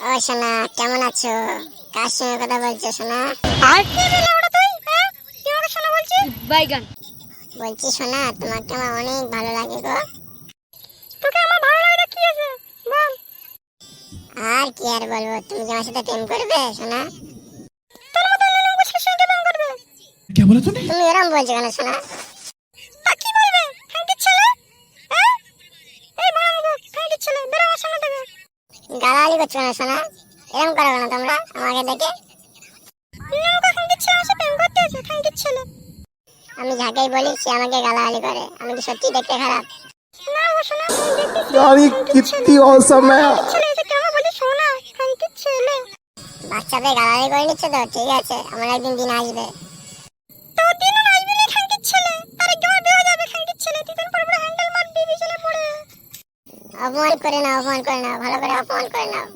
ও সোনা, কেমন আছো? কার সঙ্গে কথা বলছো সোনা? আর কে রে লাউড়া তুই? হ্যাঁ, কি আমাকে শোনা বলছিস? বাইগান। বলছি সোনা, তোমাকে আমার অনেক ভালো লাগে গো। তোকে আমার ভালো লাগে কি আছে বল। আর কি আর বলবো, তুমি কি আমার সাথে প্রেম করবে সোনা? তোর মতো নুনু গুছিয়ে সঙ্গে প্রেম করবে? क्या बोला तूने? তুমি এরকম বলছো কেন সোনা? তা কি বলবে? খাঙ্কির ছেলে। হ্যাঁ, এই বাড়াবো খাঙ্কির ছেলে, বেরো আমার সামনে থেকে। গালাগালি করছো কেন সোনা? এরকম করো কেন তোমরা আমাকে দেখে? নৌকা খাঙ্কির ছেলে আমার সাথে প্রেম করতে আছে, খাঙ্কির ছেলে। আমি যাকেই বলি সে আমাকে গালাগালি করে। আমি কি সত্যি দেখতে খারাপ? না গো শোনা, তুমি দেখতে यार ये कितनी औसम है। ছেলে এসে কেমন বলি শোনা, খাঙ্কির ছেলে। বাচ্চাদের গালাগালি করে নিচ্ছে তো, ঠিক আছে, আমার একদিন দিন আসবে। তো দিনও আসবি না খাঙ্কির ছেলে, আরে কেমন বের যাবে খাঙ্কির ছেলে, তুই কোন পড়বে হ্যান্ডেল মারবি বিছানে পড়ে। অপমান করে নাও, অপমান করে নাও, ভালো করে অপমান করে নাও।